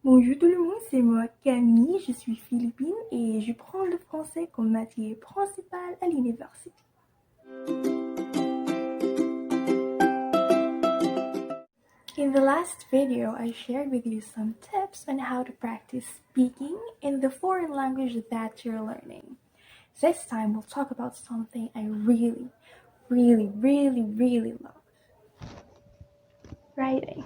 Bonjour tout le monde, c'est moi Camille, je suis philippine et je prends le français comme matière principale à l'université. In the last video, I shared with you some tips on how to practice speaking in the foreign language that you're learning. This time we'll talk about something I really love. Writing.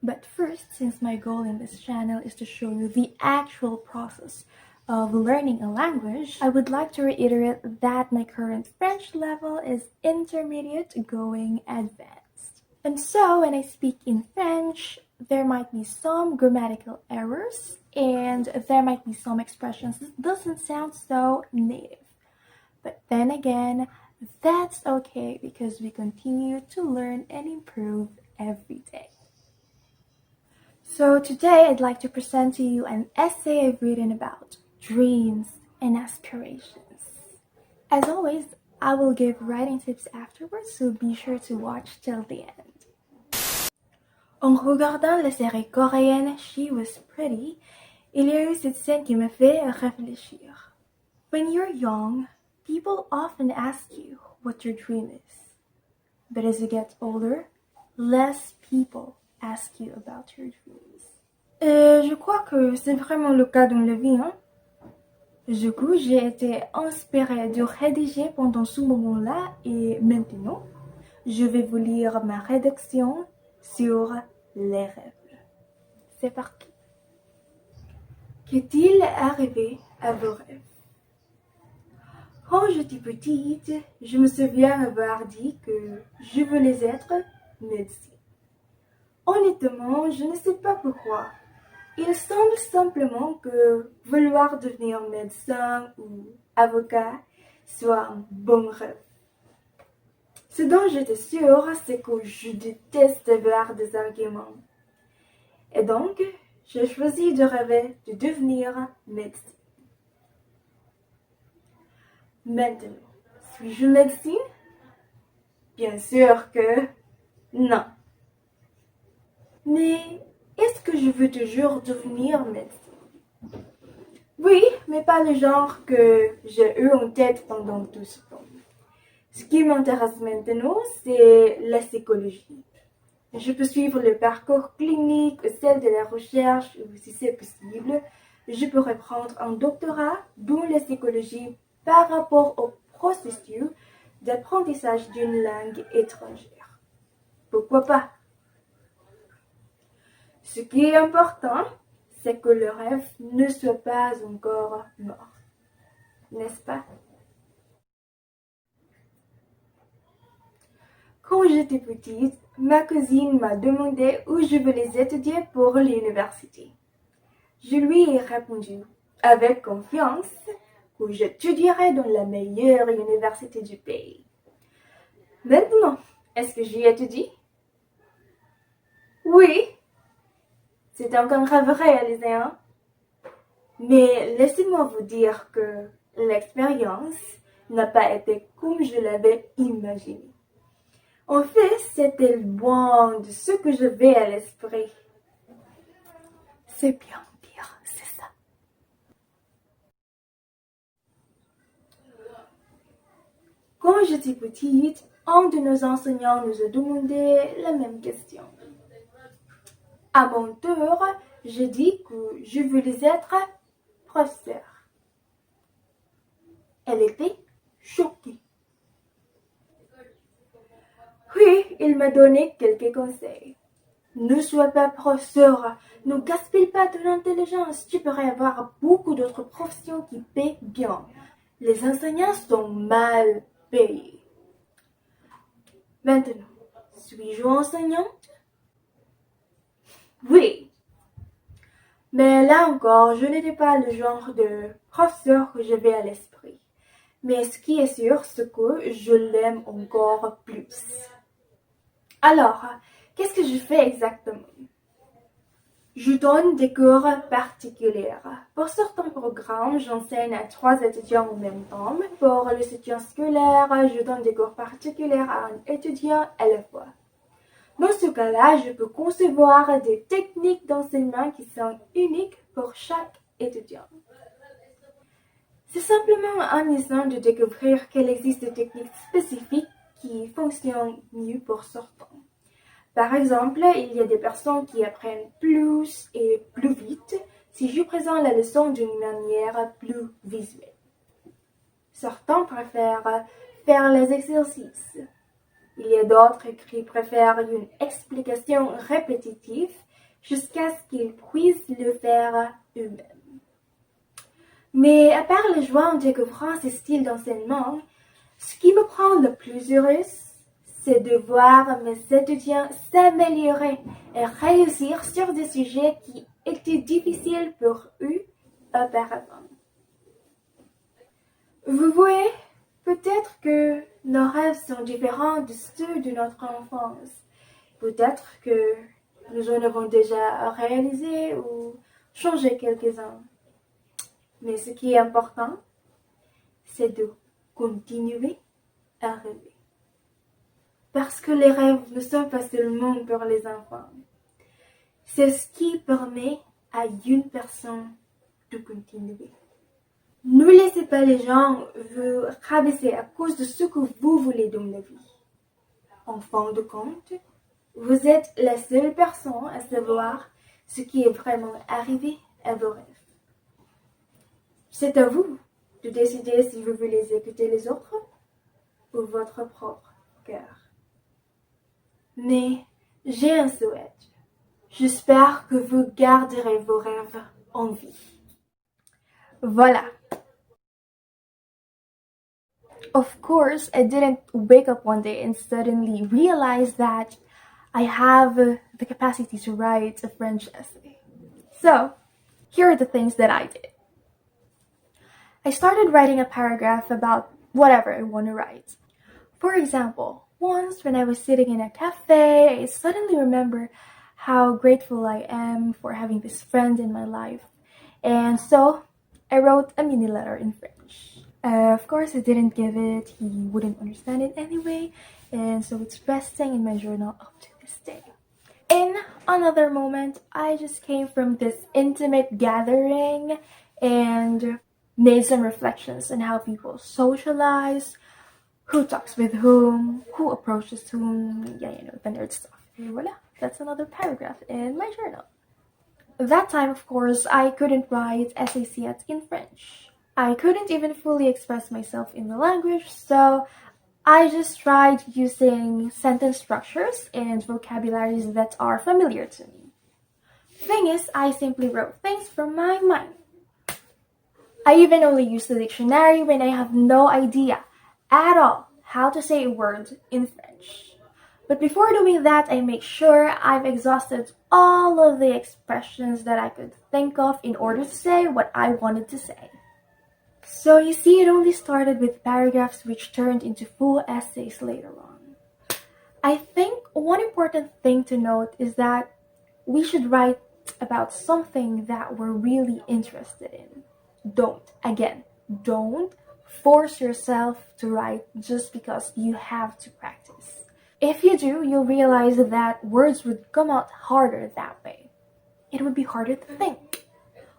But first, since my goal in this channel is to show you the actual process of learning a language, I would like to reiterate that my current French level is intermediate going advanced. And so when I speak in French, there might be some grammatical errors and there might be some expressions that doesn't sound so native. But then again, that's okay because we continue to learn and improve every day. So today I'd like to present to you an essay I've written about dreams and aspirations. As always, I will give writing tips afterwards, so be sure to watch till the end. En regardant la série coréenne She Was Pretty, il y a eu cette scène qui me fait réfléchir. When you're young, people often ask you what your dream is. But as you get older, less people ask you about your dreams. Et je crois que c'est vraiment le cas dans la vie, hein? Du coup, j'ai été inspirée de rédiger pendant ce moment-là et maintenant, je vais vous lire ma rédaction sur les rêves. C'est parti. Qu'est-il arrivé à vos rêves? Quand j'étais petite, je me souviens avoir dit que je voulais être médecin. Honnêtement, je ne sais pas pourquoi. Il semble simplement que vouloir devenir médecin ou avocat soit un bon rêve. Ce dont j'étais sûre, c'est que je déteste avoir des arguments. Et donc, j'ai choisi de rêver de devenir médecin. Maintenant, suis-je médecin? Bien sûr que non. Mais est-ce que je veux toujours devenir médecin? Oui, mais pas le genre que j'ai eu en tête pendant tout ce temps. Ce qui m'intéresse maintenant, c'est la psychologie. Je peux suivre le parcours clinique, celle de la recherche, ou si c'est possible, je pourrais prendre un doctorat dans la psychologie par rapport au processus d'apprentissage d'une langue étrangère. Pourquoi pas? Ce qui est important, c'est que le rêve ne soit pas encore mort. N'est-ce pas? Quand j'étais petite, ma cousine m'a demandé où je voulais étudier pour l'université. Je lui ai répondu avec confiance que j'étudierais dans la meilleure université du pays. Maintenant, est-ce que j'y étudie? Oui, c'est un rêve réalisé, hein? Mais laissez-moi vous dire que l'expérience n'a pas été comme je l'avais imaginé. En fait, c'était loin de ce que j'avais à l'esprit. C'est bien pire, c'est ça. Quand j'étais petite, un de nos enseignants nous a demandé la même question. À mon tour, j'ai dit que je voulais être professeur. Elle était choquée. Puis, il m'a donné quelques conseils. Ne sois pas professeur, ne gaspille pas ton intelligence, tu pourrais avoir beaucoup d'autres professions qui paient bien. Les enseignants sont mal payés. Maintenant, suis-je enseignante? Oui. Mais là encore, je n'étais pas le genre de professeur que j'avais à l'esprit. Mais ce qui est sûr, c'est que je l'aime encore plus. Alors, qu'est-ce que je fais exactement? Je donne des cours particuliers. Pour certains programmes, j'enseigne à 3 étudiants en même temps. Pour le soutien scolaire, je donne des cours particuliers à un étudiant à la fois. Dans ce cas-là, je peux concevoir des techniques d'enseignement qui sont uniques pour chaque étudiant. C'est simplement amusant de découvrir qu'il existe des techniques spécifiques qui fonctionnent mieux pour certains. Par exemple, il y a des personnes qui apprennent plus et plus vite si je présente la leçon d'une manière plus visuelle. Certains préfèrent faire les exercices. Il y a d'autres qui préfèrent une explication répétitive jusqu'à ce qu'ils puissent le faire eux-mêmes. Mais à part la joie en découvrant ces styles d'enseignement, ce qui me rend le plus heureuse, c'est de voir mes étudiants s'améliorer et réussir sur des sujets qui étaient difficiles pour eux auparavant. Vous voyez, peut-être que nos rêves sont différents de ceux de notre enfance. Peut-être que nous en avons déjà réalisé ou changé quelques-uns. Mais ce qui est important, c'est de continuer à rêver. Parce que les rêves ne sont pas seulement pour les enfants. C'est ce qui permet à une personne de continuer. Ne laissez pas les gens vous rabaisser à cause de ce que vous voulez dans la vie. En fin de compte, vous êtes la seule personne à savoir ce qui est vraiment arrivé à vos rêves. C'est à vous de décider si vous voulez écouter les autres ou votre propre cœur. Mais j'ai un souhait. J'espère que vous garderez vos rêves en vie. Voilà. Of course, I didn't wake up one day and suddenly realize that I have the capacity to write a French essay. So, here are the things that I did. I started writing a paragraph about whatever I want to write. For example, once when I was sitting in a cafe, I suddenly remember how grateful I am for having this friend in my life. And so, I wrote a mini letter in French. Of course, I didn't give it, he wouldn't understand it anyway, and so it's resting in my journal up to this day. In another moment, I just came from this intimate gathering and made some reflections on how people socialize, who talks with whom, who approaches whom, the nerd stuff. And voila, that's another paragraph in my journal. That time, of course, I couldn't write essays yet in French. I couldn't even fully express myself in the language, so I just tried using sentence structures and vocabularies that are familiar to me. Thing is, I simply wrote things from my mind. I even only use the dictionary when I have no idea at all how to say a word in French. But before doing that, I make sure I've exhausted all of the expressions that I could think of in order to say what I wanted to say. So you see, it only started with paragraphs which turned into full essays later on. I think one important thing to note is that we should write about something that we're really interested in. Don't force yourself to write just because you have to practice. If you do, you'll realize that words would come out harder that way. It would be harder to think.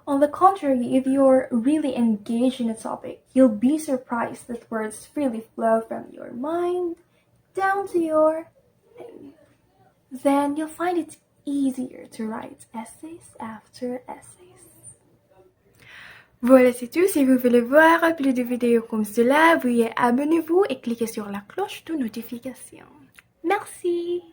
On the contrary, if you're really engaged in a topic, you'll be surprised that words freely flow from your mind down to your pen. Then you'll find it easier to write essays after essays. Voilà, c'est tout. Si vous voulez voir plus de vidéos comme cela, veuillez abonnez-vous et cliquez sur la cloche de notification. Merci!